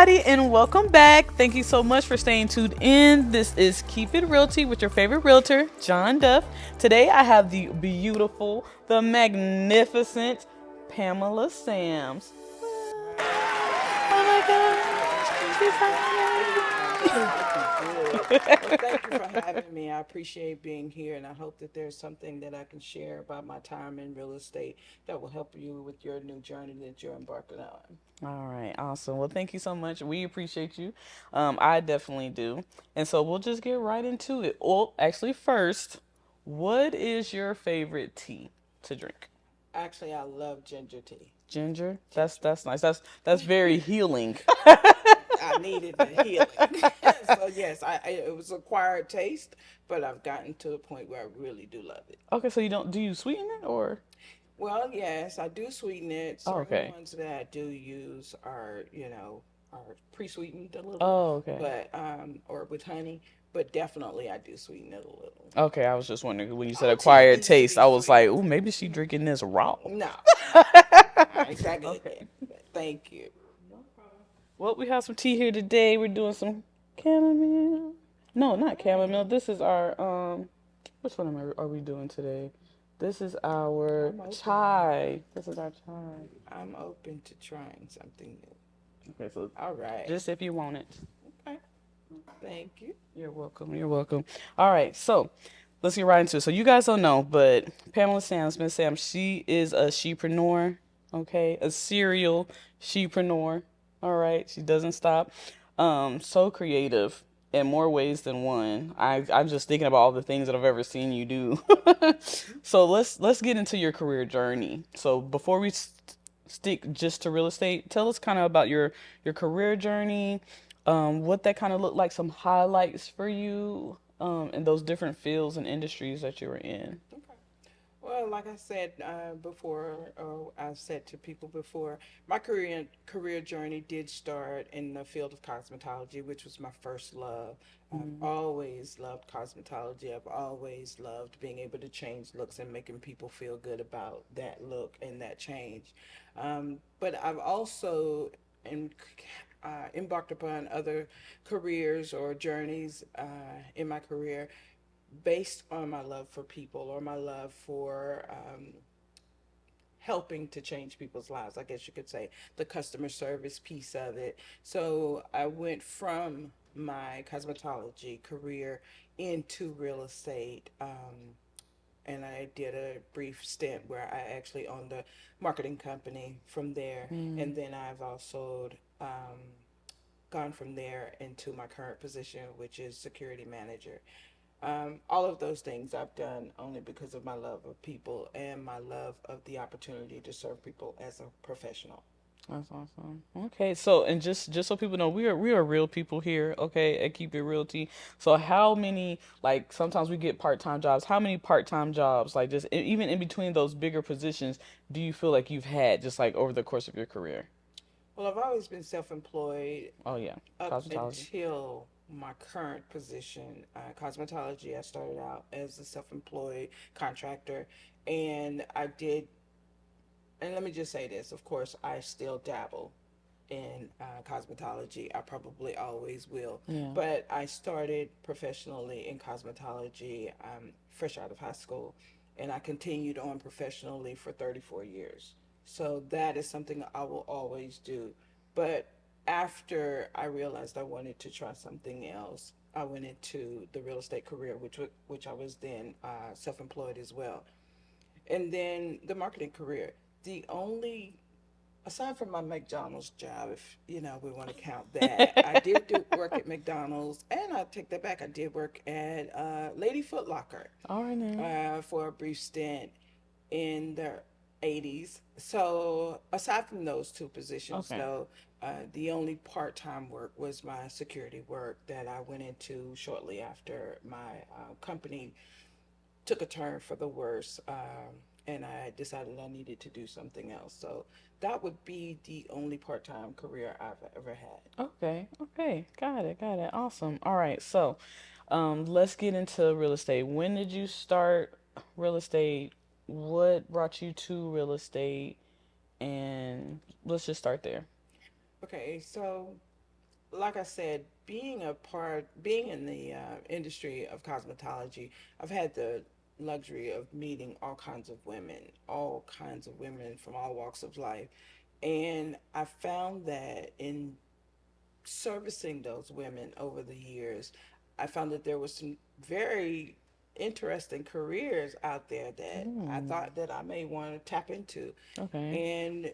everybody, and welcome back. Thank you so much for staying tuned in. This is Keep It Realty with your favorite realtor, John Duff. Today I have the beautiful, the magnificent Pamela Sams. Oh my Thank you. Thank you. Good. Well, thank you for having me. I appreciate being here, and I hope that there's something that I can share about my time in real estate that will help you with your new journey that you're embarking on. All right, awesome. Well, thank you so much. We appreciate you. I definitely do. And so we'll just get right into it. Well, actually, first, what is your favorite tea to drink? Actually, I love ginger tea. Ginger. That's Ginger. that's nice. That's very healing. I needed the healing. So yes, it was acquired taste, but I've gotten to the point where I really do love it. Okay, so you don't do you sweeten it or? Well, yes, I do sweeten it. Oh, Certain okay. ones that I do use are pre-sweetened a little, Oh, okay. but or with honey, but definitely I do sweeten it a little. Okay, I was just wondering when you said All tea acquired needs to taste, be I was like, sweetened. oh, maybe she drinking this raw. No, exactly. Okay. Thank you. Well, we have some tea here today. We're doing some chamomile. No, All not right. chamomile. This is our which one are we doing today? This is our I'm open. chai. This is our chai. I'm open to trying something new. Okay, so All right. just if you want it. Okay. Thank you. You're welcome. You're welcome. All right, so let's get right into it. So you guys don't know, but Pamela Sams, Miss Sam, she is a shepreneur, okay, a serial shepreneur. All right, she doesn't stop. So creative in more ways than one. I'm just thinking about all the things that I've ever seen you do. So let's get into your career journey. So before we stick just to real estate, tell us kind of about your career journey, what that kind of looked like, some highlights for you, in those different fields and industries that you were in. Okay. Well, like I said before, or I've said to people before, my career journey did start in the field of cosmetology, which was my first love. I've Mm, always loved cosmetology. I've always loved being able to change looks and making people feel good about that look and that change. But I've also em- embarked upon other careers or journeys in my career based on my love for people or my love for helping to change people's lives. I guess you could say the customer service piece of it. So I went from my cosmetology career into real estate. And I did a brief stint where I actually owned a marketing company from there. mm. And then I've also gone from there into my current position, which is security manager. All of those things I've done only because of my love of people and my love of the opportunity to serve people as a professional. That's awesome. Okay, so and just so people know, we are real people here, okay, at Keep It Realty. So how many, like, sometimes we get part-time jobs. How many part-time jobs, like, just even in between those bigger positions, do you feel like you've had just like over the course of your career? Well, I've always been self employed Oh yeah, up cosmetology. until my current position, cosmetology. I started out as a self employed contractor, and I did, and let me just say this, of course, I still dabble in cosmetology. I probably always will. Yeah. But I started professionally in cosmetology fresh out of high school, and I continued on professionally for 34 years. So that is something I will always do. But after I realized I wanted to try something else, I went into the real estate career, which I was then self-employed as well, and then the marketing career. The only aside from my McDonald's job, if we want to count that, I did do work at McDonald's, and I take that back. I did work at Lady Foot Locker All right now. for a brief stint in the 80s. So aside from those two positions, Okay. though, the only part-time work was my security work that I went into shortly after my company took a turn for the worse, and I decided I needed to do something else. So that would be the only part time career I've ever had. Okay. Okay. Got it. Got it. Awesome. All right. So, let's get into real estate. When did you start real estate? What brought you to real estate? And let's just start there. Okay, so like I said, being in the industry of cosmetology, I've had the luxury of meeting all kinds of women from all walks of life. And I found that in servicing those women over the years, I found that there was some very interesting careers out there that I Mm, thought that I may want to tap into. okay. And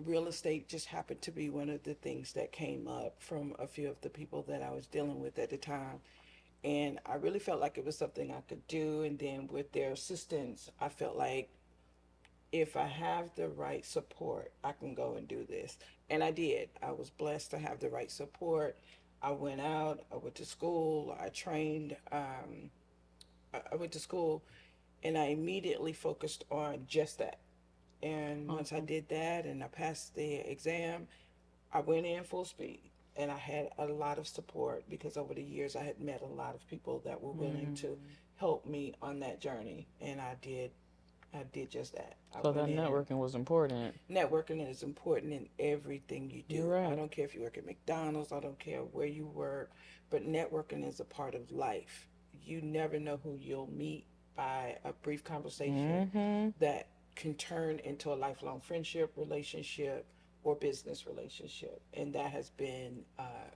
real estate just happened to be one of the things that came up from a few of the people that I was dealing with at the time. And I really felt like it was something I could do. And then with their assistance, I felt like if I have the right support, I can go and do this. And I did. I was blessed to have the right support. I went out, I went to school, I trained, I went to school, and I immediately focused on just that. And once I Awesome. did that and I passed the exam, I went in full speed. And I had a lot of support because over the years I had met a lot of people that were willing to Mm. help me on that journey. And I did just that. I So went that in. networking was important. Networking is important in everything you You're do. I right. don't care if you work at McDonald's, I don't care where you work, but networking is a part of life. You never know who you'll meet by a brief conversation Mm-hmm. that can turn into a lifelong friendship, relationship, or business relationship. And that has been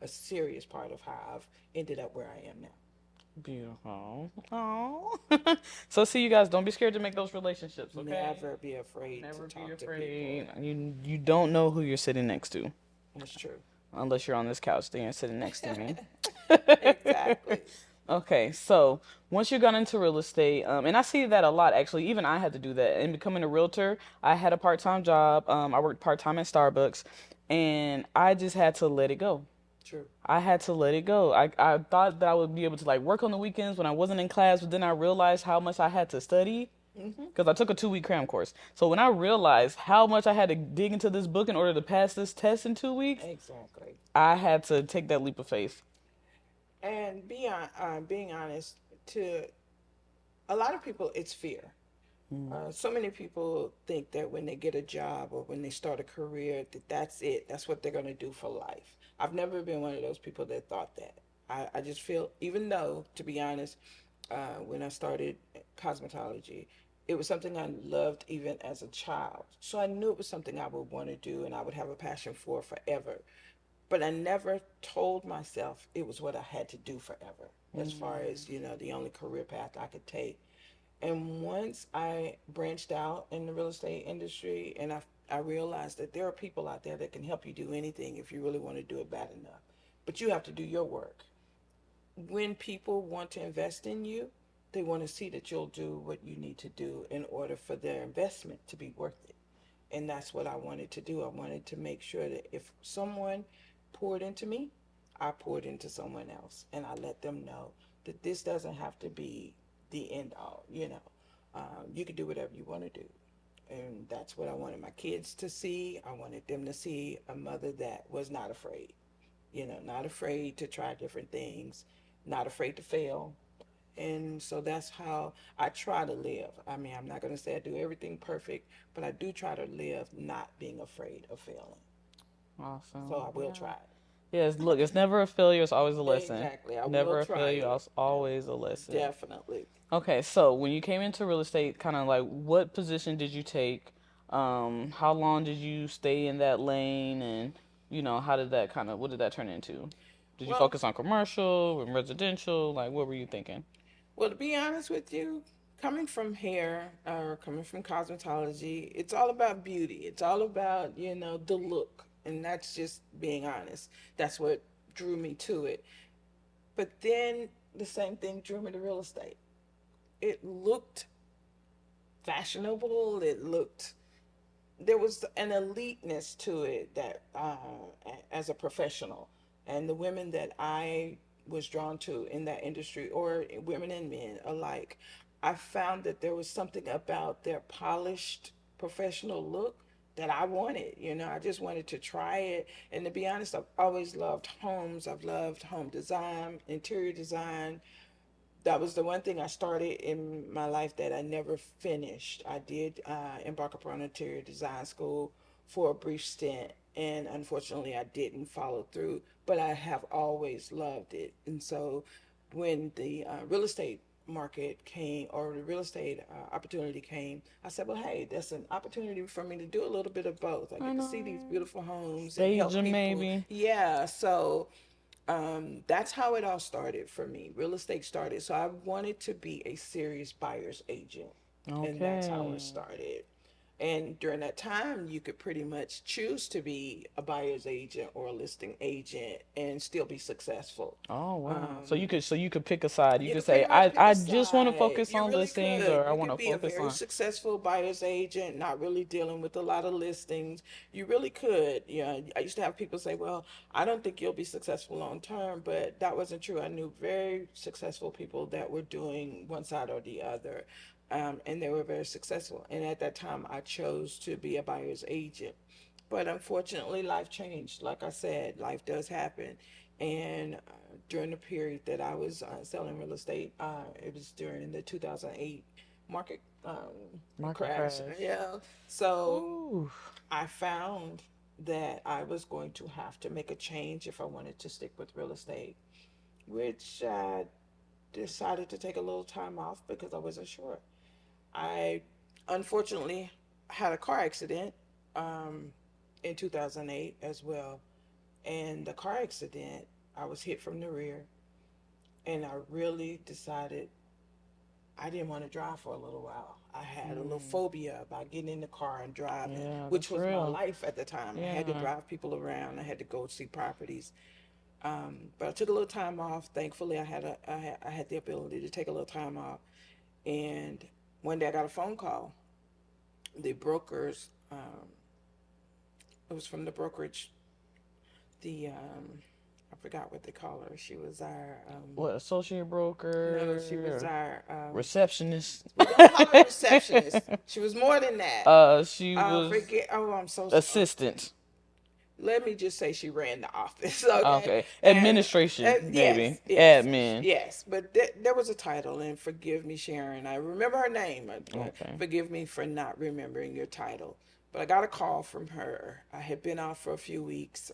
a serious part of how I've ended up where I am now. Beautiful. Oh. So see, you guys, don't be scared to make those relationships, okay? Never be afraid to Never be talk to people. afraid. You don't know who you're sitting next to. That's true. Unless you're on this couch, then you're sitting next to me. Exactly. Okay, so once you got into real estate, and I see that a lot actually. Even I had to do that. In becoming a realtor, I had a part-time job. I worked part-time at Starbucks, and I just had to let it go. True. I had to let it go. I thought that I would be able to like work on the weekends when I wasn't in class, but then I realized how much I had to study Hmm. because I took a 2 week cram course. So when I realized how much I had to dig into this book in order to pass this test in 2 weeks, Exactly. I had to take that leap of faith. And being honest, to a lot of people, it's fear. Mm. So many people think that when they get a job or when they start a career, that that's it. That's what they're going to do for life. I've never been one of those people that thought that. I just feel, even though, to be honest, when I started cosmetology, it was something I loved even as a child. So I knew it was something I would want to do and I would have a passion for forever. But I never told myself it was what I had to do forever, as far Mm. as, the only career path I could take. And once I branched out in the real estate industry and I realized that there are people out there that can help you do anything if you really want to do it bad enough. But you have to do your work. When people want to invest in you, they want to see that you'll do what you need to do in order for their investment to be worth it. And that's what I wanted to do. I wanted to make sure that if someone poured into me, I poured into someone else. And I let them know that this doesn't have to be the end all. You can do whatever you want to do. And that's what I wanted my kids to see. I wanted them to see a mother that was not afraid, not afraid to try different things, not afraid to fail. And so that's how I try to live. I mean, I'm not going to say I do everything perfect, but I do try to live not being afraid of failing. So Awesome. I will Yeah. try Yes, look, it's never a failure, it's always a it. lesson. Exactly. I will Never a try failure, it. always a lesson. Definitely. Okay, so when you came into real estate, kind of like what position did you take? How long did you stay in that lane, and how did that kind of what did that turn into? Did you Well, focus on commercial and residential? Like, what were you thinking? well, to be honest with you, coming from hair or coming from cosmetology, it's all about beauty. It's all about, the look. And that's just being honest. That's what drew me to it. But then the same thing drew me to real estate. It looked fashionable. It looked there was an eliteness to it that as a professional, and the women that I was drawn to in that industry, or women and men alike, I found that there was something about their polished professional look that I wanted. I just wanted to try it. And to be honest, I've always loved homes. I've loved home design, interior design. That was the one thing I started in my life that I never finished. I did embark upon interior design school for a brief stint, and unfortunately I didn't follow through, but I have always loved it. And so when the real estate market came, or the real estate opportunity came, I said, well, hey, that's an opportunity for me to do a little bit of both. I I get to see these know. beautiful homes and help Staging people. maybe. Yeah, so that's how it all started for me. Real estate started. So I wanted to be a serious buyer's agent. And that's how it Okay. started. And during that time, you could pretty much choose to be a buyer's agent or a listing agent and still be successful. Oh wow. Um, So you could pick a side. You you could could say pretty much pick a I just want to side. focus You on really listings could. or I You want could to be a focus very on. successful buyer's agent, not really dealing with a lot of listings. You really could. Yeah, I used to have people say, "Well, I don't think you'll be successful long term," but that wasn't true. I knew very successful people that were doing one side or the other, and they were very successful. And at that time, I chose to be a buyer's agent. But unfortunately, life changed. Like I said, life does happen. And during the period that I was selling real estate, it was during the 2008 market Market crash. crash. Yeah. So Ooh. I found that I was going to have to make a change if I wanted to stick with real estate, which I decided to take a little time off because I wasn't sure. I unfortunately had a car accident um, in 2008 as well. And the car accident, I was hit from the rear, and I really decided I didn't want to drive for a little while. I had a little Mm. phobia about getting in the car and driving, Yeah, which that's was my real. life at the time. I had to Yeah. drive people around. I had to go see properties. But I took a little time off. Thankfully, I had the ability to take a little time off. And one day I got a phone call. The brokers, it was from the brokerage, the I forgot what they call her. She was our What, associate no, she was broker, our receptionist? we're gonna call her receptionist. She was more than that. She was Forget. Oh, I'm so. assistant. Let me just say she ran the office. Okay, Okay, and administration maybe, yes, yes, admin. yes. But there was a title, and forgive me, Sharon. I remember her name. Okay. Forgive me for not remembering your title. But I got a call from her. I had been off for a few weeks.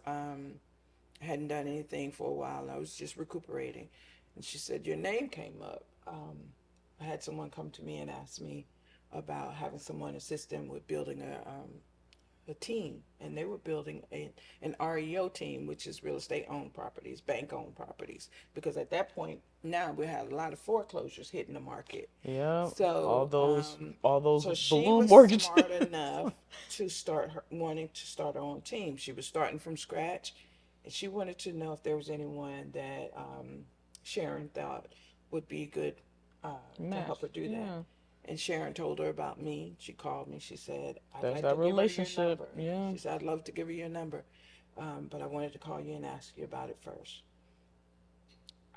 I hadn't done anything for a while. And I was just recuperating, and she said your name came up. I had someone come to me and ask me about having someone assist them with building a team, and they were building an REO team, which is real estate owned properties, bank owned properties, because at that point now we had a lot of foreclosures hitting the market. Yeah, So, all those so she balloon was mortgages. smart enough to wanting to start her own team. She was starting from scratch, and she wanted to know if there was anyone that Sharon thought would be good to Match. help her do that. Yeah, And Sharon told her about me. She called me. She said, I'd that's like to that give her your relationship. number. Yeah. She said, I'd love to give her your number, but I wanted to call you and ask you about it first.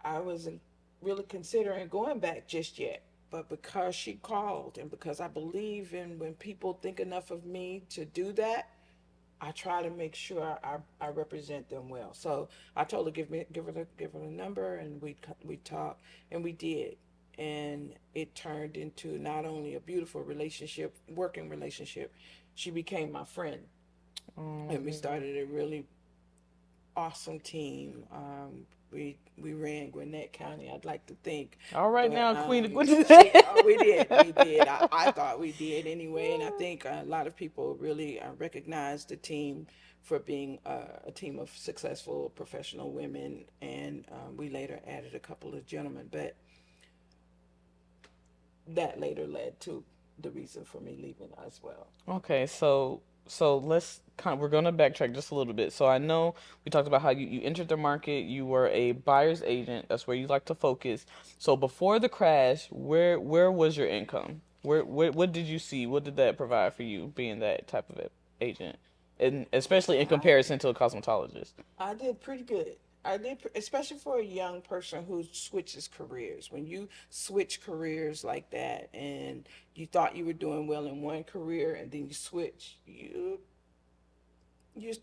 I wasn't really considering going back just yet, but because she called and because I believe in when people think enough of me to do that, I try to make sure I represent them well. So I told her give her the number, and we talked, and we did, and it turned into not only a beautiful relationship, working relationship. She became my friend, Oh, and we yeah. started a really awesome team. We ran Gwinnett County, I'd like to think, All right but now, Queen of we did. I thought we did anyway, and I think a lot of people really recognized the team for being a team of successful professional women, and we later added a couple of gentlemen, but that later led to the reason for me leaving as well. Okay, so let's we're gonna backtrack just a little bit. So I know we talked about how you entered the market, you were a buyer's agent, that's where you like to focus. So before the crash, where was your income? What did you see? What did that provide for you being that type of agent? And especially in I comparison to a cosmetologist. I did pretty good. Especially for a young person who switches careers. When you switch careers like that, and you thought you were doing well in one career, and then you switch, you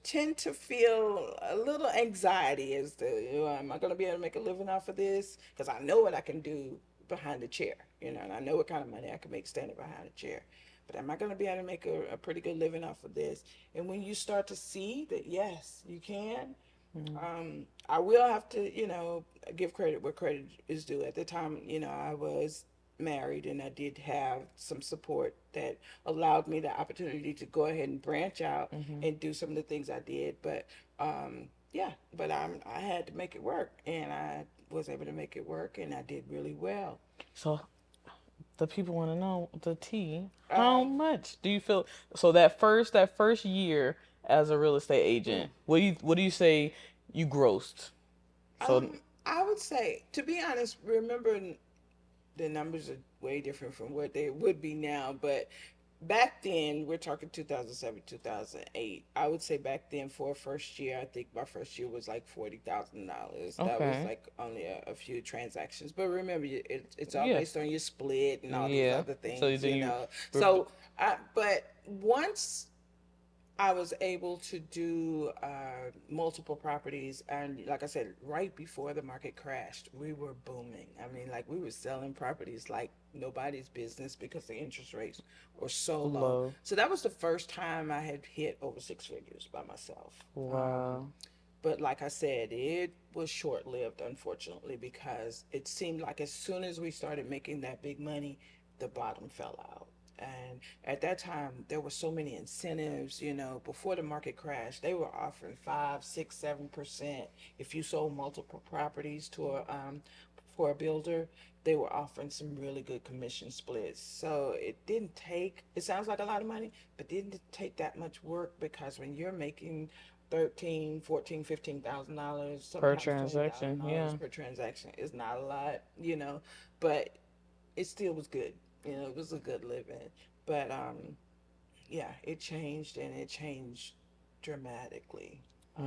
tend to feel a little anxiety as to, am I going to be able to make a living off of this? Because I know what I can do behind the chair, and I know what kind of money I can make standing behind a chair. but am I going to be able to make a pretty good living off of this? And when you start to see that, yes, you can, I will have to, give credit where credit is due. At the time, I was married and I did have some support that allowed me the opportunity to go ahead and branch out Mm-hmm. and do some of the things I did. But yeah, but I had to make it work, and I was able to make it work, and I did really well. So the people want to know the tea. How Um, much do you feel? So that first year as a real estate mm, agent, what do you say you grossed? So I would say, to be honest, remember the numbers are way different from what they would be now, but back then, we're talking 2007, 2008. I would say back then for a first year, I think my first year was like $40,000. That was okay, like only a few transactions. But remember, it's all yeah, based on your split and all these yeah. other So things, then you, So, but once I was able to do multiple properties, and like I said, right before the market crashed, we were booming. I mean, like we were selling properties like nobody's business because the interest rates were so low. low. So that was the first time I had hit over six figures by myself. Wow. But like I said, it was short lived, unfortunately, because it seemed like as soon as we started making that big money, the bottom fell out. And at that time, there were so many incentives. Before the market crashed, they were offering 5, 6, 7%. If you sold multiple properties to for a builder, they were offering some really good commission splits. So it didn't take. It sounds like a lot of money, but didn't take that much work because when you're making 13, 14, $15,000, Per sometimes twenty thousand transaction, dollars yeah. per transaction is not a lot, but it still was good. It was a good living. But yeah, it changed, and it changed dramatically. Yeah.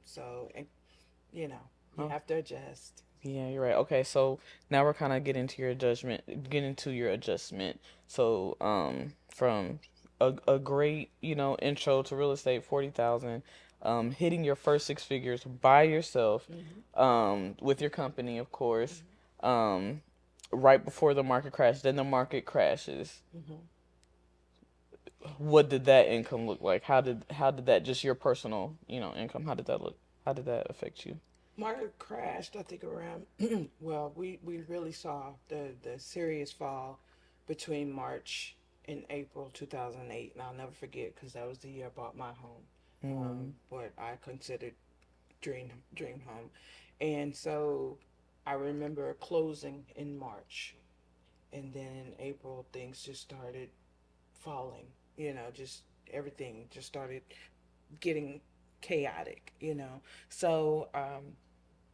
So and you know, you Oh, have to adjust. yeah, you're right. Okay, so now we're kind of getting to your adjustment. So, from a great, intro to real estate, 40,000, hitting your first six figures by yourself, Hmm. with your company, of course, um, right before the market crash. Then the market crashes. Hmm. What did that income look like? How did that, just your personal, income, how did that look? How did that affect you? Market crashed, I think, around. Well, we really saw the serious fall between March and April 2008, and I'll never forget because that was the year I bought my home, Mm, what I considered dream home, and so I remember closing in March, and then in April things just started falling. Just everything just started getting chaotic. So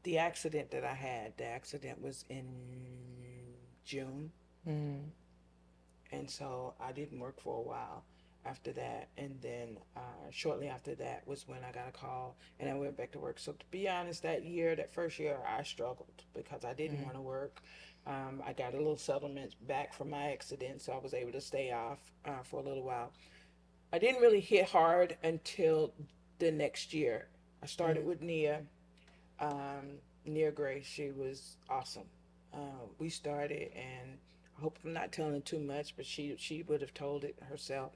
the accident was in June, mm, and so I didn't work for a while after that. And then shortly after that was when I got a call, and I went back to work. So to be honest, that first year, I struggled because I didn't mm. want to work. I got a little settlement back from my accident, so I was able to stay off for a little while. I didn't really hit hard until the next year. I started Mm. with Nia Gray. She was awesome. We started, and I hope I'm not telling too much, but she would have told it herself.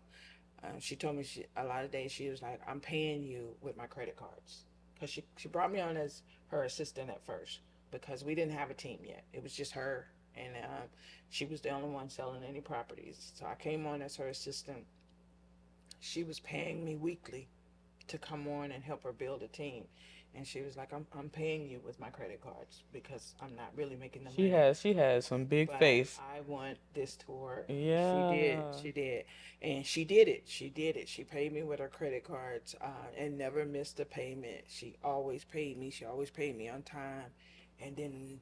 She told me a lot of days she was like, "I'm paying you with my credit cards," because she brought me on as her assistant at first because we didn't have a team yet. It was just her, and she was the only one selling any properties. So I came on as her assistant. She was paying me weekly to come on and help her build a team. And she was like, I'm paying you with my credit cards because I'm not really making the She money. has she has some big But faith. I want this to work. She did. Yeah. She did. And she did it. She did it. She paid me with her credit cards and never missed a payment. She always paid me. She always paid me on time. And then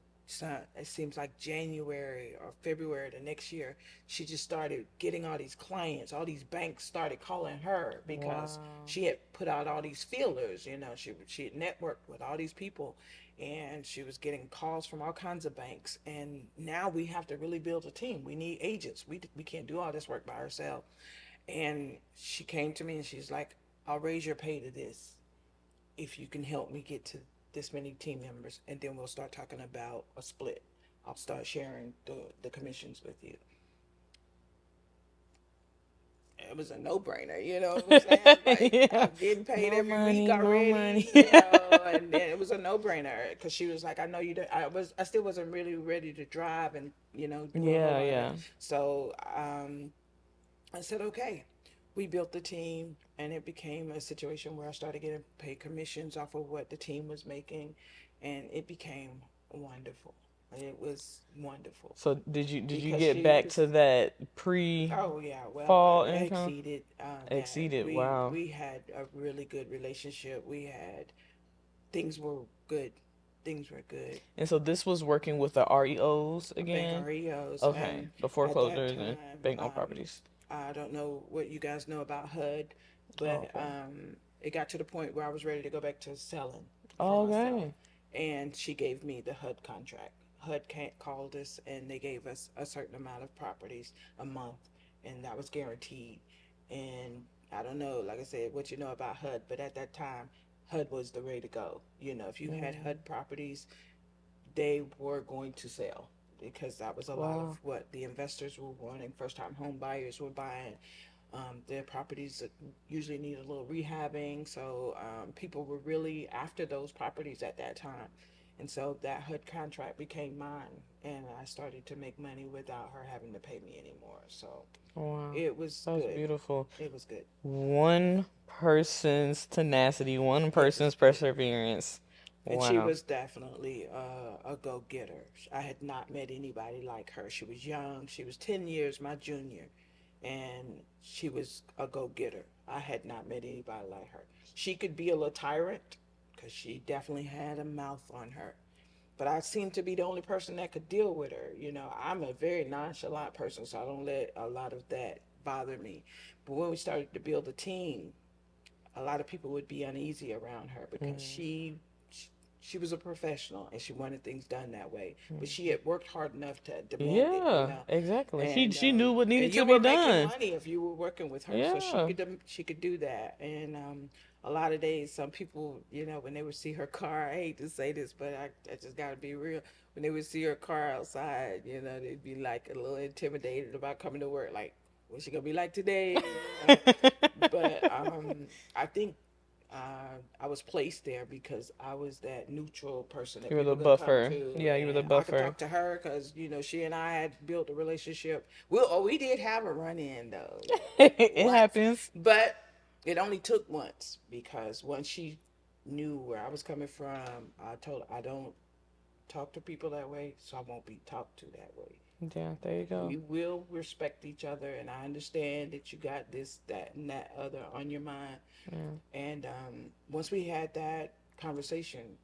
it seems like January or February the next year, she just started getting all these clients. All these banks started calling her because Wow. she had put out all these feelers. She had networked with all these people, and she was getting calls from all kinds of banks. And now we have to really build a team. We need agents. We can't do all this work by ourselves. And she came to me and she's like, I'll raise your pay to this if you can help me get to this many team members, and then we'll start talking about a split. I'll start sharing the commissions with you. it was a no-brainer, you know what I'm saying? Like, Yeah. I'm getting paid More every week money, more money. already, you know, and then it was a no-brainer because she was like, I know you don't, I still wasn't really ready to drive and, you know, do a whole Yeah, lot of it. yeah. So, I said, okay. We built the team, and it became a situation where I started getting paid commissions off of what the team was making, and it became wonderful. It was wonderful So did you because get she back was. to that pre Oh yeah, well, fall I income? exceeded that. Exceeded. Wow. We had a really good relationship. We had things were good. Things were good. And so this was working with the REOs Bank again? REOs, Okay. and The at that foreclosures and time, bank owned properties. I don't know what you guys know about HUD, Oh, but okay. it got to the point where I was ready to go back to selling for myself, Okay. and she gave me the HUD contract. HUD can't called us, and they gave us a certain amount of properties a month, and that was guaranteed. And I don't know, like I said, what you know about HUD, but at that time, HUD was the way to go. You know, if you had Mm. HUD properties, they were going to sell because that was a lot of Wow. what the investors were wanting. First time home buyers were buying their properties that usually need a little rehabbing. So people were really after those properties at that time. And so that HUD contract became mine, and I started to make money without her having to pay me anymore. So Wow. it was That was good. beautiful. It was good. One person's tenacity, one Yes, person's it, perseverance. and she Wow. was definitely a go getter. I had not met anybody like her. She was young. She was 10 years my junior, and she was a go getter. I had not met anybody like her. She could be a little tyrant because she definitely had a mouth on her. But I seemed to be the only person that could deal with her. You know, I'm a very nonchalant person, so I don't let a lot of that bother me. But when we started to build a team, a lot of people would be uneasy around her because Mm. she was a professional and she wanted things done that way. But Mm. she had worked hard enough to demand it, you Yeah, know. exactly. She And she knew what needed and to you be were making done. money if you were working with her, so Yeah. she could do that. And a lot of days, some people, you know, when they would see her car, I hate to say this, but I just got to be real. When they would see her car outside, you know, they'd be like a little intimidated about coming to work, like, what's she gonna be like today, you know? But I think I was placed there because I was that neutral person that You were the people could come buffer. to, Yeah, you were the and I could buffer. talk to her because you know she and I had built a relationship. We did have a run in though, It once, happens. but it only took once because once she knew where I was coming from, I told her I don't talk to people that way, so I won't be talked to that way. Yeah, there you go. We will respect each other, and I understand that you got this, that, and that other on your mind. Yeah. And once we had that conversation,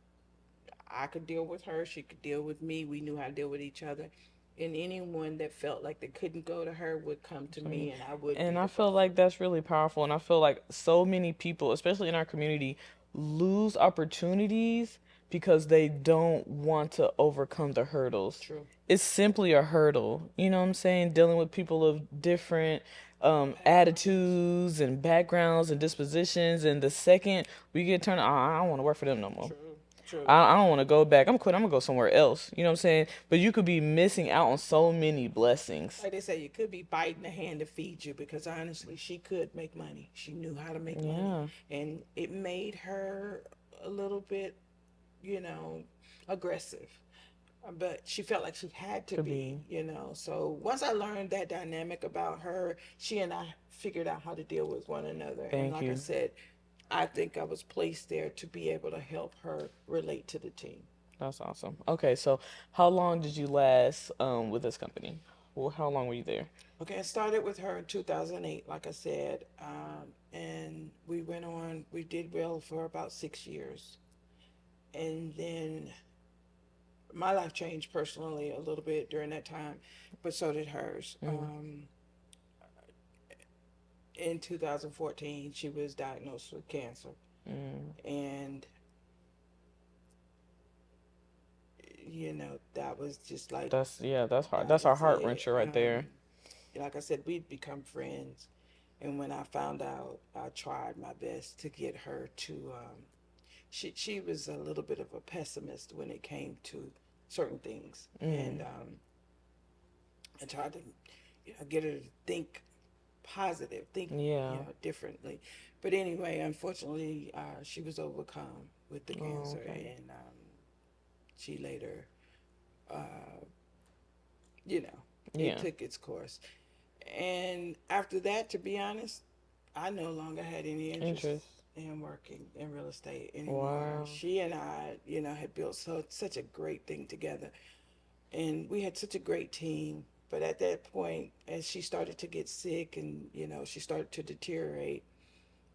I could deal with her, she could deal with me. We knew how to deal with each other. And anyone that felt like they couldn't go to her would come to So, me, and I would be and I the feel buffer. like that's really powerful. And I feel like so many people, especially in our community, lose opportunities because they don't want to overcome the hurdles. True. It's simply a hurdle. You know what I'm saying? Dealing with people of different Backgrounds. attitudes and backgrounds and dispositions. And the second we get turned, I don't want to work for them no more. True. True. I don't want to go back. I'm quitting. I'm gonna go somewhere else. You know what I'm saying? But you could be missing out on so many blessings. Like they say, you could be biting the hand to feed you because honestly, she could make money. She knew how to make money. Yeah, And it made her a little bit, you know, aggressive. But she felt like she had to to be, be. you know. So once I learned that dynamic about her, she and I figured out how to deal with one another. And Thank like I you. said, I think I was placed there to be able to help her relate to the team. That's awesome. Okay, so how long did you last with this company? Well, how long were you there? Okay, I started with her in 2008, like I said, and we went on, we did well for about 6 years. And then my life changed personally a little bit during that time, but so did hers. Mm, In 2014, she was diagnosed with cancer. mm. And, you know, that was just like, That's yeah, that's hard. that That's our was heart it. wrencher right there. Like I said, we'd become friends. And when I found out, I tried my best to get her to. She was a little bit of a pessimist when it came to certain things, and Mm, I tried to, you know, get her to think positive, think, Yeah. differently. But anyway, unfortunately, she was overcome with the Oh, cancer, okay. and she later, uh, you know, it Yeah. took its course. And after that, to be honest, I no longer had any interest Interest. in working in real estate anymore. Wow. She and I, had built such a great thing together, and we had such a great team. But at that point, as she started to get sick and she started to deteriorate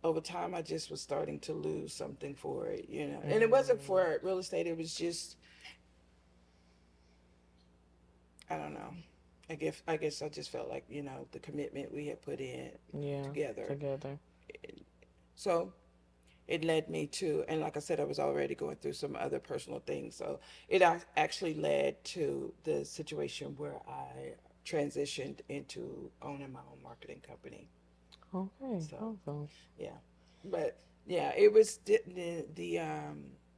over time, I just was starting to lose something for it. And it wasn't Mm, for real estate. It was just, I don't know. I guess I just felt like the commitment we had put in yeah. together. Together. So it led me to, and like I said, I was already going through some other personal things. So it actually led to the situation where I transitioned into owning my own marketing company. Okay. So Awesome. yeah, but yeah, it was the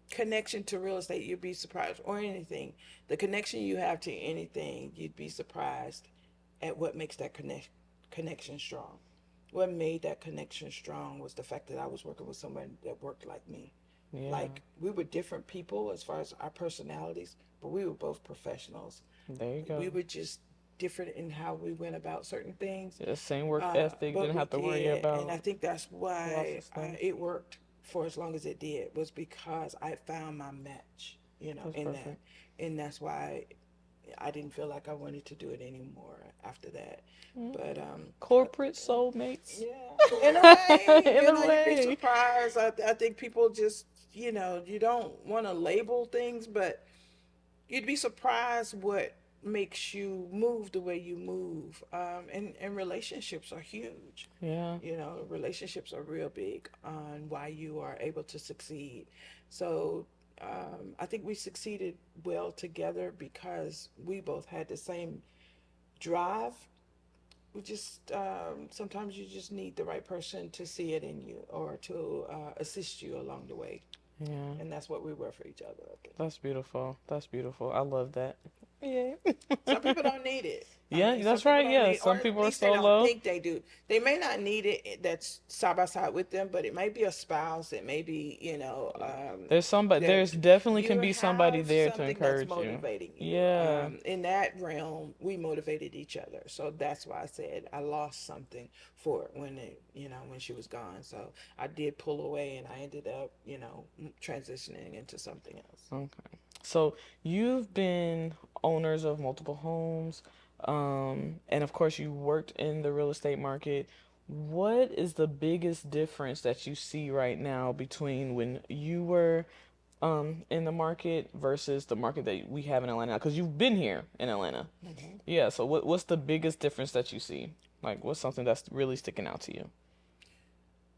connection to real estate. You'd be surprised, or anything. The connection you have to anything, you'd be surprised at what makes that connection strong. What made that connection strong was the fact that I was working with someone that worked like me. Yeah. Like, we were different people as far as our personalities, but we were both professionals. There you We go. were just different in how we went about certain things, Yeah, same work ethic. but Didn't we have to worry did, and I about think that's lots why of stuff. it worked for as long as it did, was because I found my match, That's in that, perfect. and that's why I didn't feel like I wanted to do it anymore after that. Mm. But Corporate soulmates. yeah, in a way, In a you'd be way. surprised. I think people just, you don't want to label things, but you'd be surprised what makes you move the way you move. And relationships are huge. Yeah. Relationships are real big on why you are able to succeed. So I think we succeeded well together because we both had the same drive. We just sometimes you just need the right person to see it in you, or to assist you along the way, Yeah. and that's what we were for each other, I think. That's beautiful. That's beautiful. I love that. Yeah. Some people don't need it. I Yeah, mean, some that's people right. don't Yeah. need, or Some at people are least they don't solo. think they do. They may not need it that's side by side with them, but it might be a spouse. It may be, There's somebody, that there's definitely you can be somebody have there to something that's encourage you. motivating you. Yeah. In that realm, we motivated each other. So that's why I said I lost something for it when she was gone. So I did pull away, and I ended up, transitioning into something else. Okay. So you've been owners of multiple homes, and of course you worked in the real estate market. What is the biggest difference that you see right now between when you were in the market versus the market that we have in Atlanta? Because you've been here in Atlanta. Mm-hmm. Yeah, so what's the biggest difference that you see? Like, what's something that's really sticking out to you?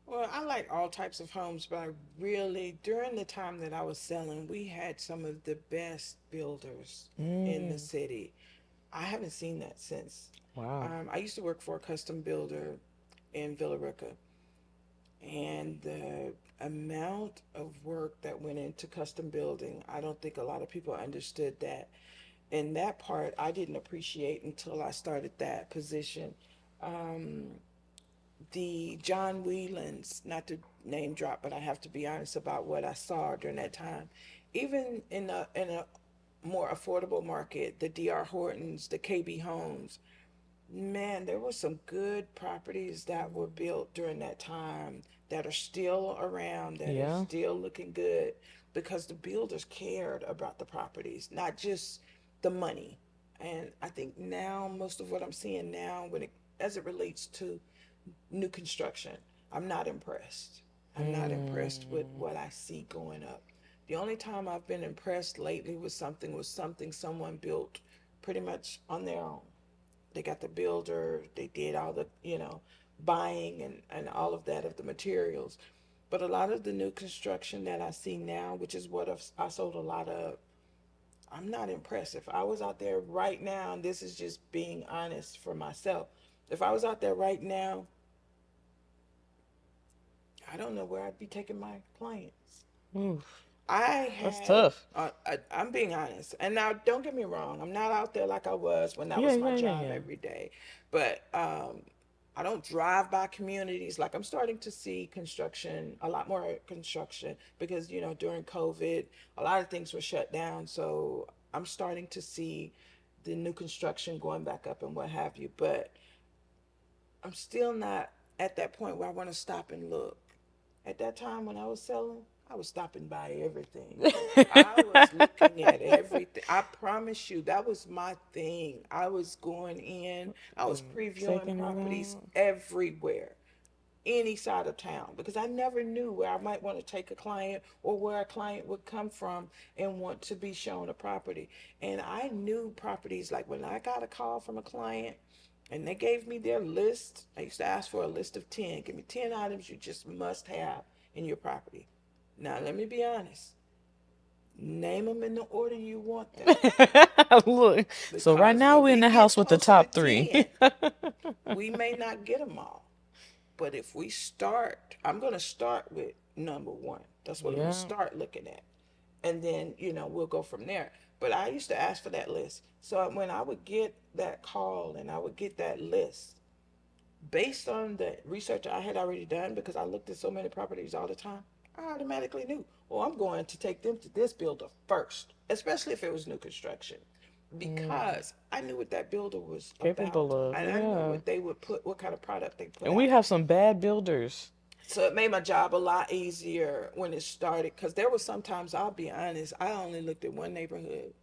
Well, I like all types of homes, but I really, during the time that I was selling, we had some of the best builders in the Mm, city. I haven't seen that since. wow. I used to work for a custom builder in Villa Rica, and the amount of work that went into custom building, I don't think a lot of people understood that. And that part I didn't appreciate until I started that position. Um, the John Whelan's, not to name drop, but I have to be honest about what I saw during that time. Even in a more affordable market, the D.R. Hortons, the KB Homes, man, there were some good properties that were built during that time that are still around, that are Yeah. still looking good, because the builders cared about the properties, not just the money. And I think now most of what I'm seeing now, as it relates to new construction, I'm not impressed. I'm not impressed with Mm, what I see going up. The only time I've been impressed lately was something someone built pretty much on their own. They got the builder, they did all the, buying and all of that of the materials. But a lot of the new construction that I see now, which is what I sold a lot of, I'm not impressed. If I was out there right now, and this is just being honest for myself, if I was out there right now, I don't know where I'd be taking my clients. oof. I That's had, tough. I'm being honest. And now, don't get me wrong, I'm not out there like I was when that Yeah, was my yeah, yeah, job yeah. every day. But I don't drive by communities. Like I'm starting to see construction, a lot more construction because, during COVID, a lot of things were shut down. So I'm starting to see the new construction going back up and what have you. But I'm still not at that point where I want to stop and look. At that time when I was selling, I was stopping by everything. I was looking at everything. I promise you, that was my thing. I was going in, I was previewing Checking it properties out. everywhere, any side of town, because I never knew where I might want to take a client or where a client would come from and want to be shown a property. And I knew properties like when I got a call from a client and they gave me their list. I used to ask for a list of 10. Give me 10 items you just must have in your property. Now, let me be honest. Name them in the order you want them. Look, so right Because now when we're in we the house get with the closer to top three. 10, we may not get them all. But if we start, I'm going to start with number one. That's what I'm going to Yeah. start looking at. And then, we'll go from there. But I used to ask for that list. So when I would get that call and I would get that list, based on the research I had already done, because I looked at so many properties all the time, I automatically knew, oh, I'm going to take them to this builder first, especially if it was new construction, Mm. because I knew what that builder was Capable about of, and I knew yeah. what they would put, what kind of product they put And we out. have some bad builders. So it made my job a lot easier when it started, because there were sometimes, I'll be honest, I only looked at one neighborhood.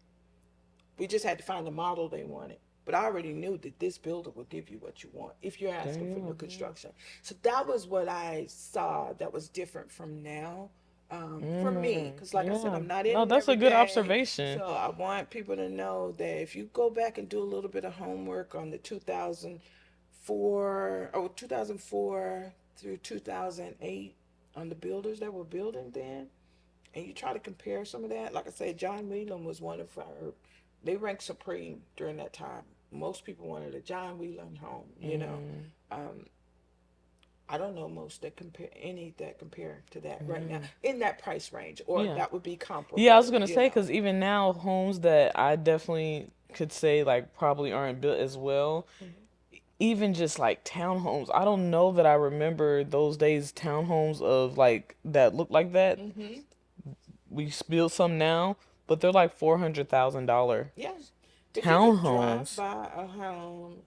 We just had to find the model they wanted. But I already knew that this builder will give you what you want if you're There asking for new you construction. So that was what I saw that was different from now, go. for me. Because, like I said, Yeah. I'm not No, in it that's every a good day. observation. So I want people to know that if you go back and do a little bit of homework on the 2004 or 2004 through 2008 on the builders that were building then, and you try to compare some of that, like I said, John Whelan was one of our, they ranked supreme during that time. Most people wanted a John Whelan home. Mm, Um, I don't know most that compare any that compare to that right now yeah. in that price range, or Yeah. that would be Yeah, I was comparable. gonna say because even now, homes that I definitely could say like probably aren't built as well. Even just like townhomes, I don't know that I remember those days townhomes of like that look like that. Mm-hmm. We build some now, but they're like $400,000 Yeah, but you could drive townhomes. by a home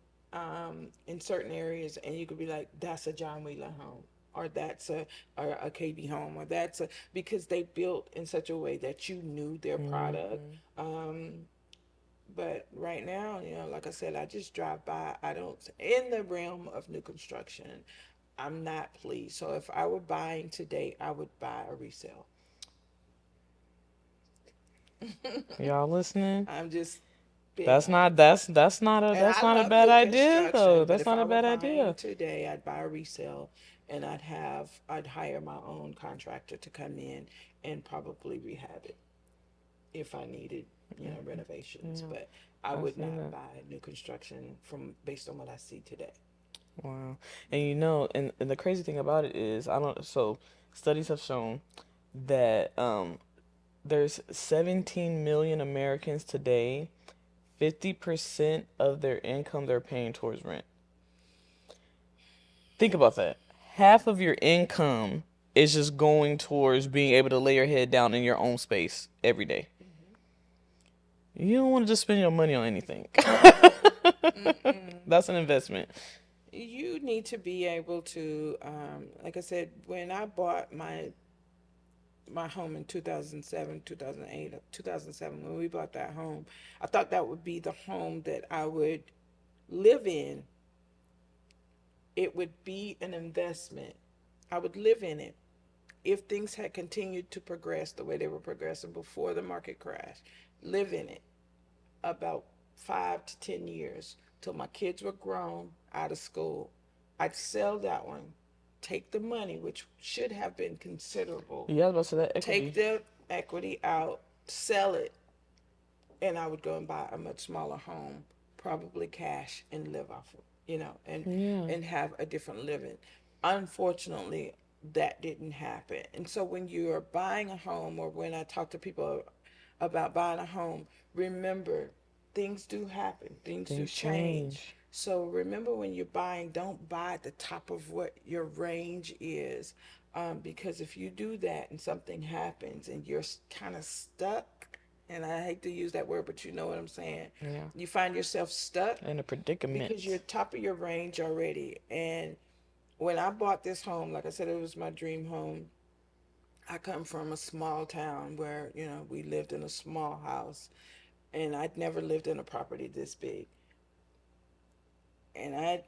in certain areas, and you could be like, "That's a John Wheeler home," or "That's a KB home," or "That's a," because they built in such a way that you knew their product. Hmm. Um, but right now, like I said, I just drive by. I don't in the realm of new construction. I'm not pleased. So if I were buying today, I would buy a resale. Y'all listening? I'm just being That's not honest. that's not a And that's I not a love bad new idea though. construction, but That's if not I a were bad buying idea. today, I'd buy a resale and I'd hire my own contractor to come in and probably rehab it if I needed, renovations. Yeah, But I I would see not that. buy new construction from based on what I see today. Wow. And and the crazy thing about it is I don't so studies have shown that there's 17 million Americans today, 50% of their income they're paying towards rent. Think about that. Half of your income is just going towards being able to lay your head down in your own space every day. Hmm. You don't want to just spend your money on anything. No. Mm-mm. That's an investment. You need to be able to, like I said, when I bought my home in 2007, 2008, 2007, when we bought that home, I thought that would be the home that I would live in. It would be an investment. I would live in it if things had continued to progress the way they were progressing before the market crash. Live in it about 5 to 10 years till my kids were grown out of school. I'd sell that one, take the money, which should have been considerable, Yeah, I was about to say that take equity. the equity out, sell it, and I would go and buy a much smaller home, probably cash, and live off of, Yeah. and have a different living. Unfortunately, that didn't happen. And so when you're buying a home, or when I talk to people about buying a home, remember things do happen, things do Things change. change. So remember, when you're buying, don't buy at the top of what your range is, because if you do that and something happens and you're kind of stuck, and I hate to use that word, but you know what I'm saying, Yeah. you find yourself stuck In a because you're predicament. top of your range already. And when I bought this home, like I said, it was my dream home. I come from a small town where, we lived in a small house, and I'd never lived in a property this big. And I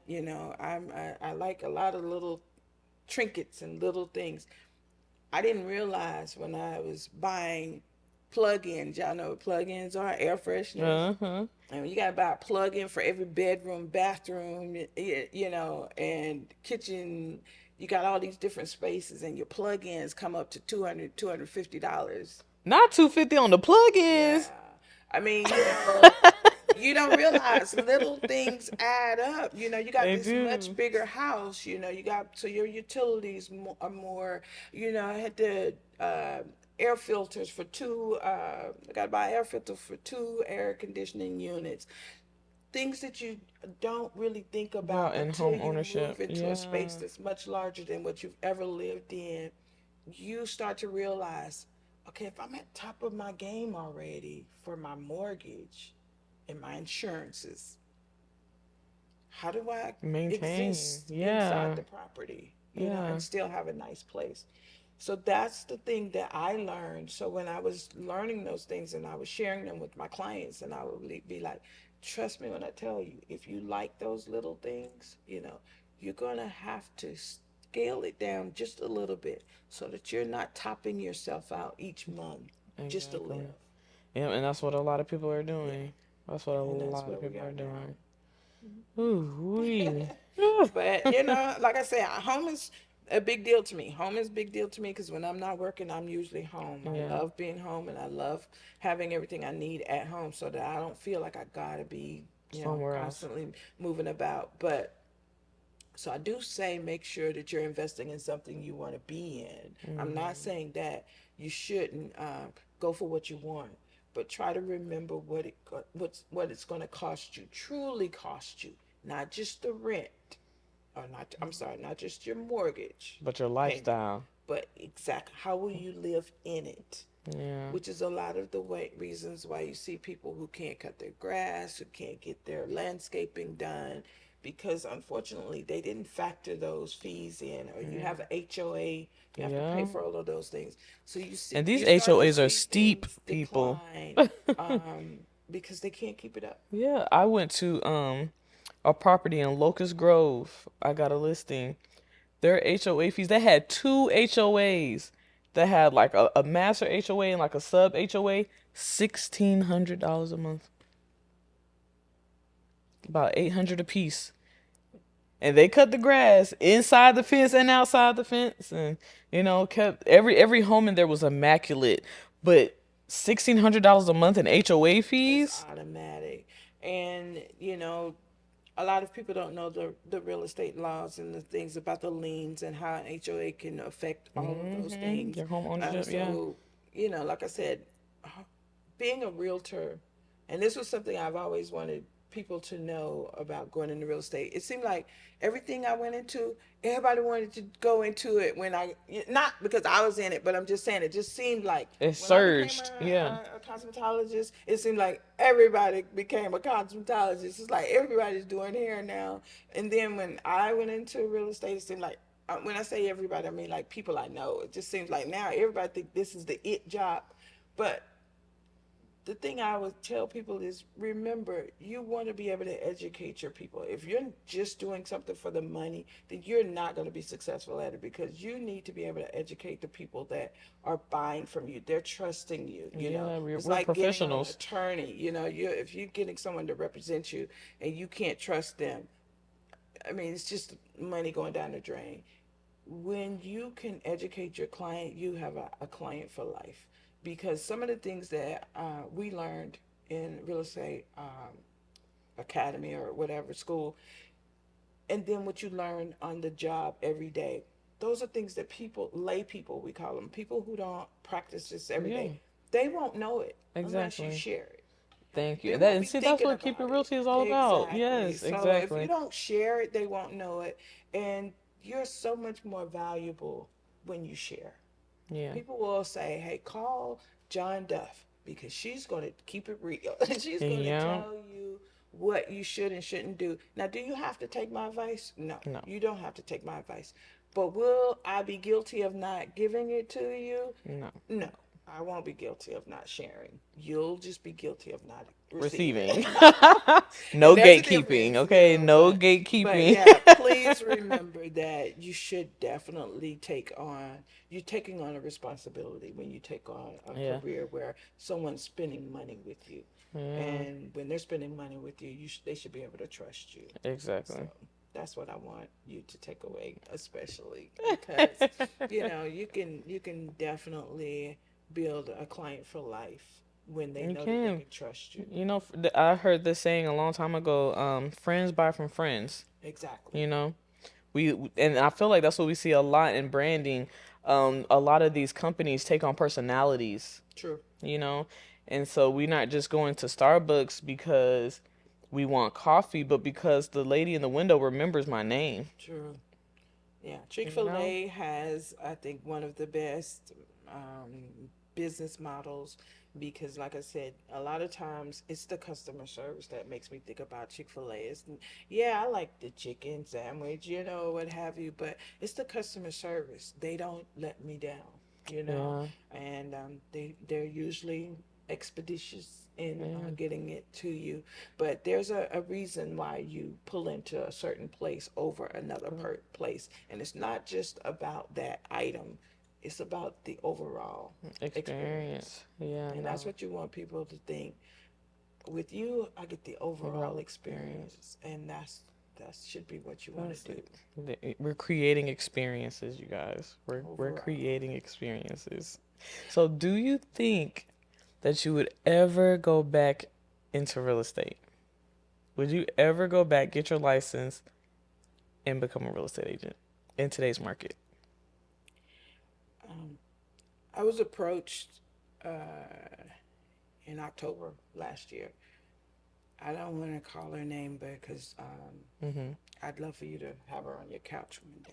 like a lot of little trinkets and little things. I didn't realize when I was buying plug-ins, y'all know what plug-ins are, air fresheners. Uh-huh. And you got to buy a plug-in for every bedroom, bathroom, and kitchen. You got all these different spaces, and your plug-ins come up to $250. Not 250 on the Yeah. plugins. I mean, you don't realize little things add up. You got They this much do. bigger house. You got, so your utilities are more. I had to air filters for two. I got to buy air filters for two air conditioning units. Things that you don't really think About about in until home you ownership. move into a space Yeah. that's much larger than what you've ever lived in. You start to realize, okay, if I'm at top of my game already for my mortgage and my insurances, how do I Maintain. exist inside Yeah. the property, and Yeah. still have a nice place? So that's the thing that I learned. So when I was learning those things and I was sharing them with my clients, and I would be like, trust me when I tell you, if you like those little things, you're going to have to scale it down just a little bit so that you're not topping yourself out each month just to Exactly. live. Yeah, and that's what a lot of people are Yeah. doing. That's what a And that's lot where of we people are are doing. now. Ooh wee. But like I said, home is a big deal to me. Home is a big deal to me because when I'm not working, I'm usually home. I Yeah. love being home, and I love having everything I need at home so that I don't feel like I gotta be, Somewhere else. constantly moving about. But so I do say make sure that you're investing in something you want to be in. I'm not Hmm. saying that you shouldn't go for what you want, but try to remember what it's going to cost you, truly cost you, not just the rent, or not. I'm sorry, not just your mortgage But your payment, lifestyle. but exact how will you live in it, Yeah. which is a lot of the reasons why you see people who can't cut their grass, who can't get their landscaping done, because unfortunately they didn't factor those fees in, or you have Yeah. an HOA, you have to pay Yeah. for all of those things. So you see, And these you start to HOAs are see steep, things people. decline, because they can't keep it up. Yeah, I went to a property in Locust Grove. I got a listing. Their HOA fees, they had two HOAs. They had like a master HOA and like a sub HOA, $1,600 a month. About 800 a piece. And they cut the grass inside the fence and outside the fence, and kept every home in there was immaculate. But $1,600 a month in HOA It's fees? automatic. And a lot of people don't know the real estate laws and the things about the liens and how an HOA can affect all of those Mm-hmm. things. Your home ownership, yeah. So, like I said, being a realtor, and this was something I've always wanted people to know about going into real estate. It seemed like everything I went into, everybody wanted to go into it when not because I was in it, but I'm just saying it just seemed like It when I became surged, yeah. a cosmetologist, it seemed like everybody became a cosmetologist. It's like everybody's doing hair now. And then when I went into real estate, it seemed like when I say everybody, I mean like people I know. It just seems like now everybody think this is the it job, but the thing I would tell people is remember, you want to be able to educate your people. If you're just doing something for the money, then you're not going to be successful at it, because you need to be able to educate the people that are buying from you. They're trusting you. Yeah, we're, It's we're like getting an professionals. attorney. If you're getting someone to represent you and you can't trust them, I mean, it's just money going down the drain. When you can educate your client, you have a client for life. Because some of the things that we learned in real estate academy or whatever school, and then what you learn on the job every day, those are things that people, lay people, we call them, people who don't practice this every Yeah, day, they won't know it unless you exactly. share it. Thank you. They That won't and be see, that's thinking what Keep It about it. Realty is all about. Exactly. Yes, So if you exactly. don't share it, they won't know it. And you're so much more valuable when you share. Yeah. People will say, hey, call John Duff because she's going to keep it real. She's going to Yeah. tell you what you should and shouldn't do. Now, do you have to take my advice? No, No. you don't have to take my advice. But will I be guilty of not giving it to you? No. No, I won't be guilty of not sharing. You'll just be guilty of not receiving. Receiving. And No there's a gatekeeping, difference, okay? No but gatekeeping. yeah, please remember that you should definitely take on you're taking on a responsibility when you take on a Yeah. career where someone's spending money with you. Yeah. And when they're spending money with you, they should be able to trust you. So Exactly. that's what I want you to take away, especially because you can definitely build a client for life when they You know that they can. can trust you. I heard this saying a long time ago, friends buy from friends, Exactly. you know? And I feel like that's what we see a lot in branding. A lot of these companies take on personalities, True. you know? And so we're not just going to Starbucks because we want coffee, but because the lady in the window remembers my name, True. Yeah, you know? Chick-fil-A has, I think, one of the best business models because, like I said, a lot of times it's the customer service that makes me think about Chick-fil-A. Yeah, I like the chicken sandwich, what have you, but it's the customer service. They don't let me down, Yeah, and they're usually expeditious in yeah. getting it to you. But there's a reason why you pull into a certain place over another place. And it's not just about that item, it's about the overall experience. Experience. Yeah, And that's no. what you want people to think. With you, I get the overall Overall experience. experience. And that should be what you want That's to do. it. We're creating experiences, you guys. We're Overall. creating experiences. So, do you think that you would ever go back into real estate? Would you ever go back, get your license, and become a real estate agent in today's market? Um, I was approached in October last year. I don't want to call her name because Mm-hmm. I'd love for you to have her on your couch one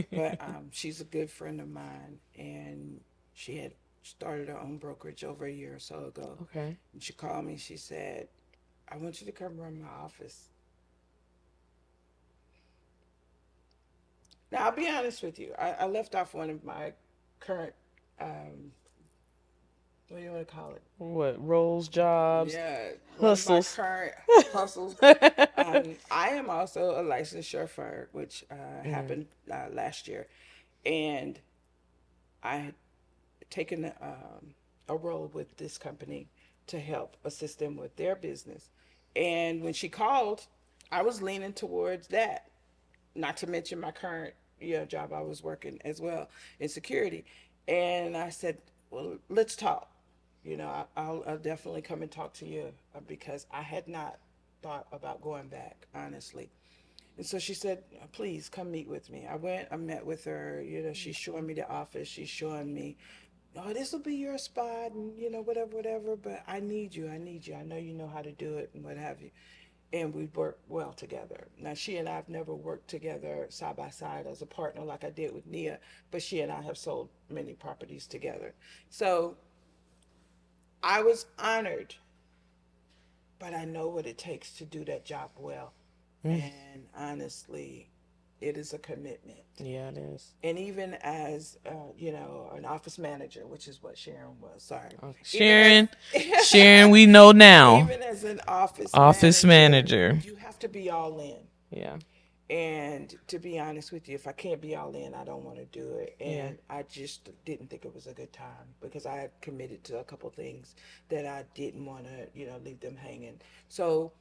day. But she's a good friend of mine, and she had started her own brokerage over a year or so ago. Okay. And she called me. She said, "I want you to come run my office." Now, I'll be honest with you. I left off one of my current, um, what do you want to call it? What roles, jobs, Yeah, one of my hustles? current hustles. I am also a licensed chauffeur, which Mm-hmm. happened last year, and I had taken a role with this company to help assist them with their business. And when she called, I was leaning towards that. Not to mention my current job I was working as well in security. And I said, well, let's talk. I'll definitely come and talk to you because I had not thought about going back, honestly. And so she said, please come meet with me. I went, I met with her. She's showing me the office. She's showing me, oh, this will be your spot and, whatever, whatever. But I need you. I need you. I know you know how to do it and what have you. And we work well together. Now, she and I have never worked together side by side as a partner like I did with Nia, but she and I have sold many properties together. So I was honored, but I know what it takes to do that job well. Mm. And honestly, it is a commitment. Yeah, it is. And even as an office manager, which is what Sharon was. Sorry, Okay. even as Sharon, Sharon, we know now. even as an office Office manager, manager. you have to be all in. Yeah. And to be honest with you, if I can't be all in, I don't want to do it. Yeah. And I just didn't think it was a good time because I had committed to a couple things that I didn't want to, leave them hanging. So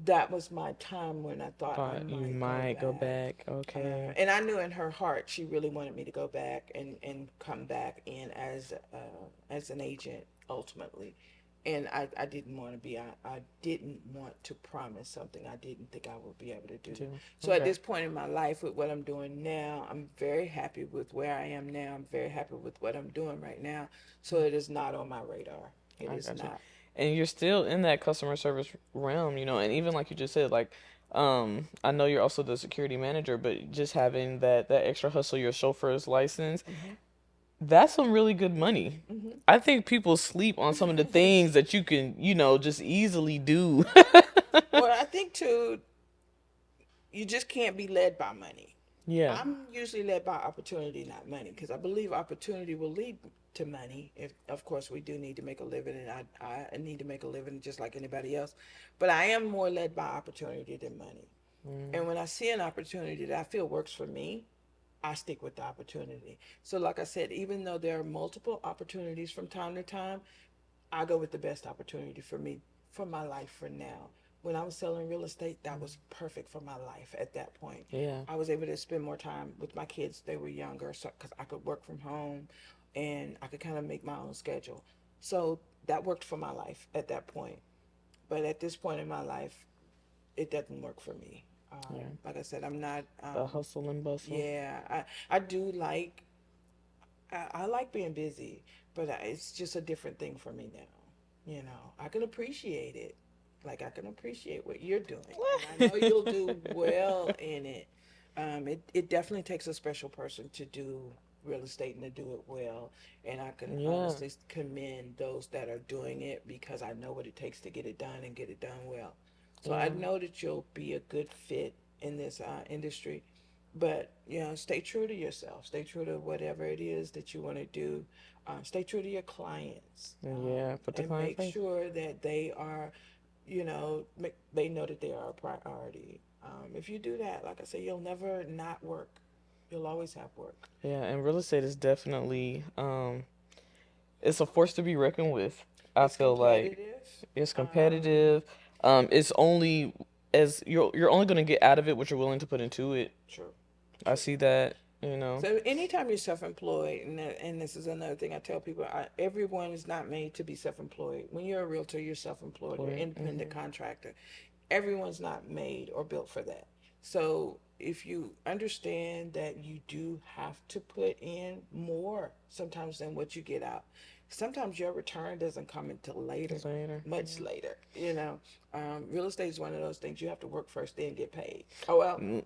that was my time when I thought I Thought you might go might go back. back. Okay. And I knew in her heart she really wanted me to go back and come back in as an agent ultimately. And I didn't want to be I didn't want to promise something I didn't think I would be able to do. Do. So at Okay. this point in my life with what I'm doing now, I'm very happy with where I am now. I'm very happy with what I'm doing right now. So it is not on my radar. It I is got you. not. and you're still in that customer service realm, you know, and even like you just said, like, I know you're also the security manager, but just having that extra hustle, your chauffeur's license, Mm-hmm. that's some really good money. Mm-hmm. I think people sleep on some of the things that you can, you know, just easily do. Well, I think too, you just can't be led by money. Yeah. I'm usually led by opportunity, not money, because I believe opportunity will lead to money. If, of course, we do need to make a living, and I need to make a living just like anybody else. But I am more led by opportunity than money. Mm, And when I see an opportunity that I feel works for me, I stick with the opportunity. So, like I said, even though there are multiple opportunities from time to time, I go with the best opportunity for me, for my life for now. When I was selling real estate, that was perfect for my life at that point. yeah. I was able to spend more time with my kids. They were younger, so because I could work from home and I could kind of make my own schedule. So that worked for my life at that point. But at this point in my life, it doesn't work for me. Yeah. Like I said, I'm not. The hustle and bustle. Yeah, I do like I like being busy, but it's just a different thing for me now. You know, I can appreciate it. Like I can appreciate what you're doing, and I know you'll do well in it. It definitely takes a special person to do real estate and to do it well. And I can Yeah. honestly commend those that are doing it because I know what it takes to get it done and get it done well. So I Yeah. know that you'll be a good fit in this industry. But you know, stay true to yourself. Stay true to whatever it is that you want to do. Stay true to your clients, Yeah. Put the and client make first. sure that they are, you know, they know that they are a priority. If you do that, like I say, you'll never not work. You'll always have work. Yeah, and real estate is definitely it's a force to be reckoned with. I It's feel like competitive. it's Um, competitive. It's only as you're only gonna get out of it what you're willing to put into it. true, I true. see that, you know. So anytime you're self-employed, and this is another thing I tell people, everyone is not made to be self-employed. When you're a realtor, you're self-employed. You're an Employed. independent contractor. Everyone's not made or built for that. So if you understand that you do have to put in more sometimes than what you get out, sometimes your return doesn't come until later, Later. much later. You know, real estate is one of those things you have to work first, then get paid. Oh well, Mm,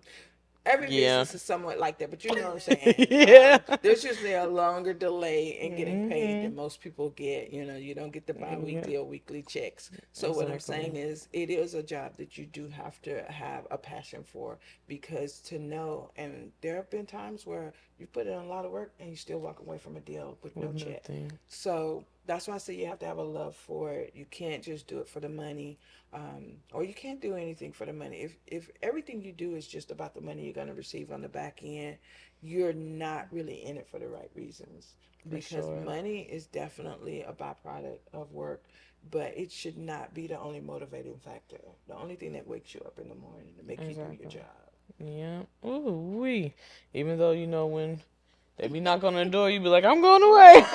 every yeah. business is somewhat like that, but you know what I'm saying. Yeah. There's usually a longer delay in getting paid Mhm. than most people get. You know, you don't get the Yeah. bi-weekly or weekly checks. So what I'm saying Exactly. is, it is a job that you do have to have a passion for, because to know, and there have been times where you put in a lot of work and you still walk away from a deal with no With check. nothing. So that's why I say you have to have a love for it. You can't just do it for the money, or you can't do anything for the money. If everything you do is just about the money you're going to receive on the back end, you're not really in it for the right reasons. For Because sure. money is definitely a byproduct of work, but it should not be the only motivating factor. The only thing that wakes you up in the morning to make you do your Exactly. job. Yeah. Ooh wee. Even though you know when they be knock on the door, you be like, I'm going away.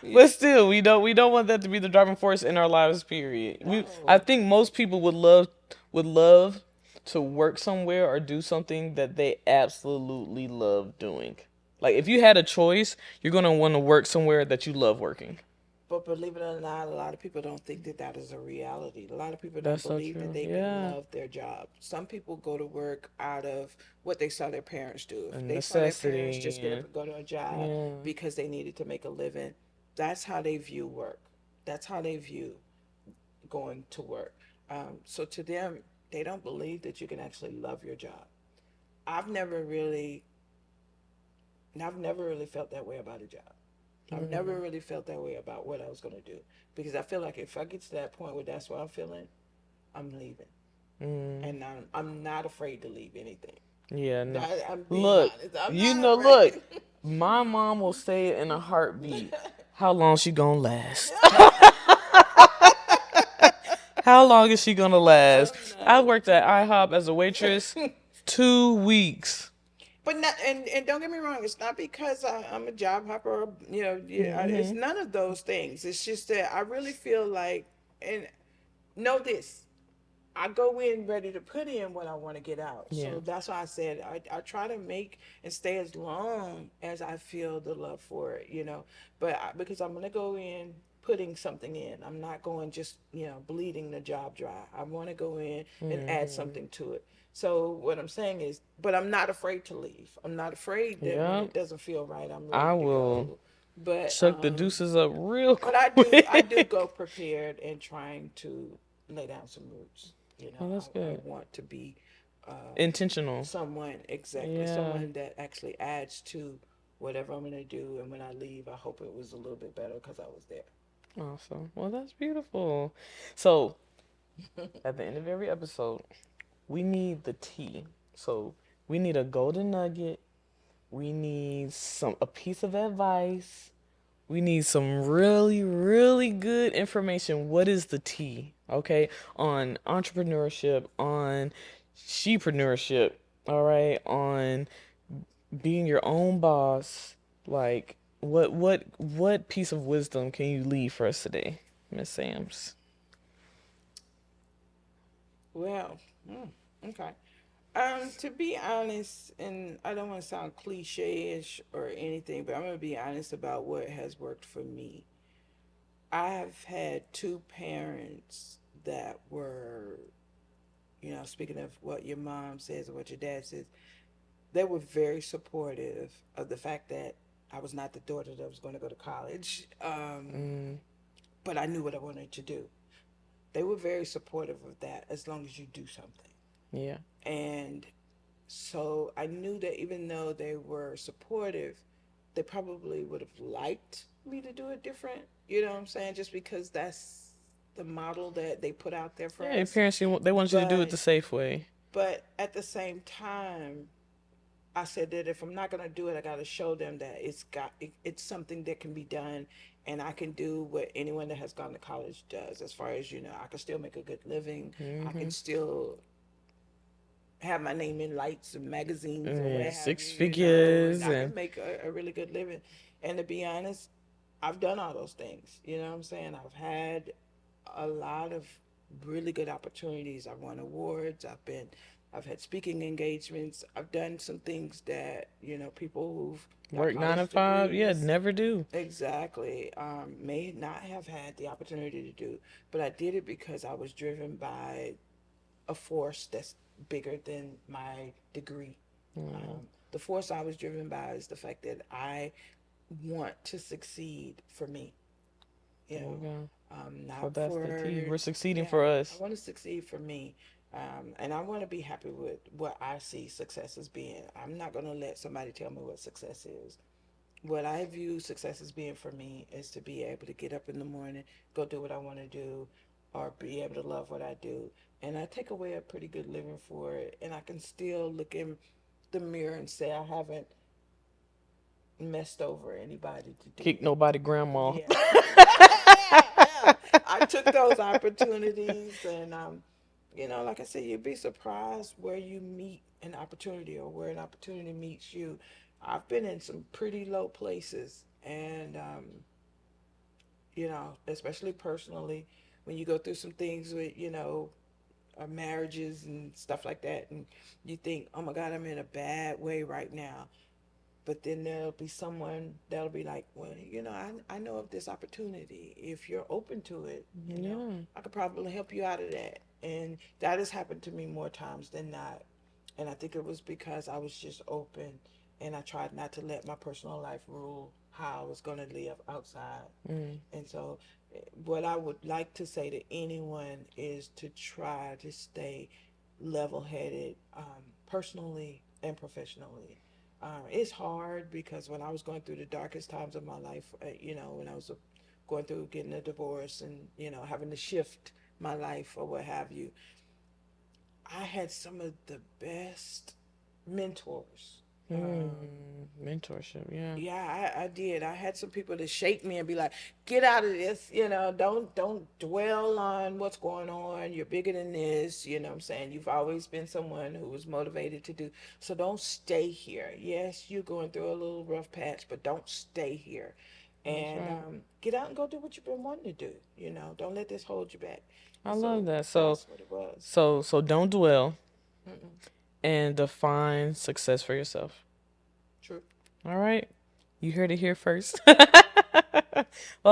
You But still, we don't want that to be the driving force in our lives. Period. I no. think most people would love to work somewhere or do something that they absolutely love doing. Like if you had a choice, you're gonna want to work somewhere that you love working. But believe it or not, a lot of people don't think that that is a reality. A lot of people don't That's so believe that true. they can Yeah, love their job. Some people go to work out of what they saw their parents do. a If they saw their parents necessity just get up and and go to a job yeah, because they needed to make a living, that's how they view work. That's how they view going to work. So to them, they don't believe that you can actually love your job. I've never really, I've never really felt that way about a job. I've never mm, really felt that way about what I was going to do, because I feel like if I get to that point where that's what I'm feeling, I'm leaving, mm, and I'm not afraid to leave anything. yeah. No, I'm being look, honest. I'm you not know, look. afraid. My mom will say it in a heartbeat. How long she gonna last? How long is she gonna last? Oh I no. worked at IHOP as a waitress 2 weeks. But not, and don't get me wrong. It's not because I'm a job hopper. Or, you know, yeah, it's Hmm. none of those things. It's just that I really feel like, and know this, I go in ready to put in what I want to get out. Yeah. So that's why I said I try to make and stay as long as I feel the love for it, you know. But because I'm going to go in putting something in. I'm not going just, bleeding the job dry. I want to go in and add something to it. So what I'm saying is, but I'm not afraid to leave. I'm not afraid that when Yep. it doesn't feel right, I'm I ready to will go. But chuck the deuces up real but I do quick. go prepared and trying to lay down some roots. Oh, that's I good. want to be Intentional. someone, exactly, Yeah. someone that actually adds to whatever I'm gonna do. And when I leave, I hope it was a little bit better because I was there. Awesome. Well, that's beautiful. So, at the end of every episode, we need the tea. So, we need a golden nugget. We need a piece of advice. We need some really, really good information. What is the tea? Okay, on entrepreneurship, on shepreneurship. All right, on being your own boss. Like, what piece of wisdom can you leave for us today, Miss Sams? Well, okay. To be honest, and I don't want to sound cliche-ish or anything, but I'm gonna be honest about what has worked for me. I have had two parents that were, speaking of what your mom says and what your dad says, they were very supportive of the fact that I was not the daughter that was going to go to college, Mm, but I knew what I wanted to do. They were very supportive of that as long as you do something. yeah. And so I knew that even though they were supportive, they probably would have liked me to do it different. You know what I'm saying? Just because that's the model that they put out there for Yeah, your us. parents, they want you to do it But the safe way. at the same time, I said that if I'm not gonna do it, I gotta show them that it's something that can be done, and I can do what anyone that has gone to college does. As far as I can still make a good living. I can Mm-hmm. still have my name in lights and magazines or what Yeah, have you. six And figures I can and make a really good living. And to be honest, I've done all those things. You know what I'm saying? I've had a lot of really good opportunities. I've won awards. I've had speaking engagements. I've done some things that, people who've got work nine to college five. Yeah, degrees never do. exactly may not have had the opportunity to do. But I did it because I was driven by a force that's bigger than my degree. Mm, The force I was driven by is the fact that I want to succeed for me, you there you know, go. So not that's the for, tea. We're succeeding yeah, for I us. want to succeed for me. And I want to be happy with what I see success as being. I'm not going to let somebody tell me what success is. What I view success as being for me is to be able to get up in the morning, go do what I want to do, or be able to love what I do. And I take away a pretty good living for it. And I can still look in the mirror and say I haven't messed over anybody to do Kick it. nobody grandma. Yeah. Yeah. I took those opportunities, and like I said, you'd be surprised where you meet an opportunity or where an opportunity meets you. I've been in some pretty low places, and especially personally, when you go through some things with marriages and stuff like that, and you think, oh my God, I'm in a bad way right now. But then there'll be someone that'll be like, well, I know of this opportunity. If you're open to it, Yeah. I could probably help you out of that. And that has happened to me more times than not. And I think it was because I was just open, and I tried not to let my personal life rule how I was going to live outside. Mm, And so, what I would like to say to anyone is to try to stay level headed, personally and professionally. It's hard because when I was going through the darkest times of my life, when I was going through getting a divorce and, having to shift my life or what have you, I had some of the best mentors. mentorship. Yeah. Yeah, I did. I had some people to shake me and be like, "Get out of this, don't dwell on what's going on. You're bigger than this, you know what I'm saying? You've always been someone who was motivated to do. So don't stay here. Yes, you're going through a little rough patch, but don't stay here. That's And right. get out and go do what you've been wanting to do. Don't let this hold you back." I And love so that. So, that's what it was. so don't dwell Mm-mm. and define success for yourself. True. All right. You heard it here first. Well,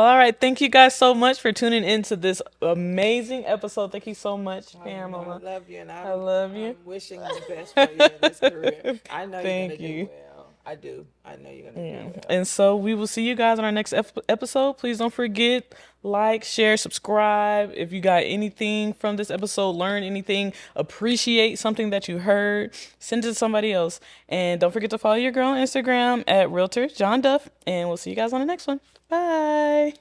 all right. Thank you guys so much for tuning into this amazing episode. Thank you so much, I Pamela. love you, and I love you. I'm wishing the best for you in this career. I know you're gonna Thank do you. well. I do. I know you're gonna Yeah. do well. And so we will see you guys on our next episode. Please don't forget, like, share, subscribe. If you got anything from this episode, learn anything, appreciate something that you heard, send it to somebody else. And don't forget to follow your girl on Instagram at Realtor John Duff. And we'll see you guys on the next one. Bye.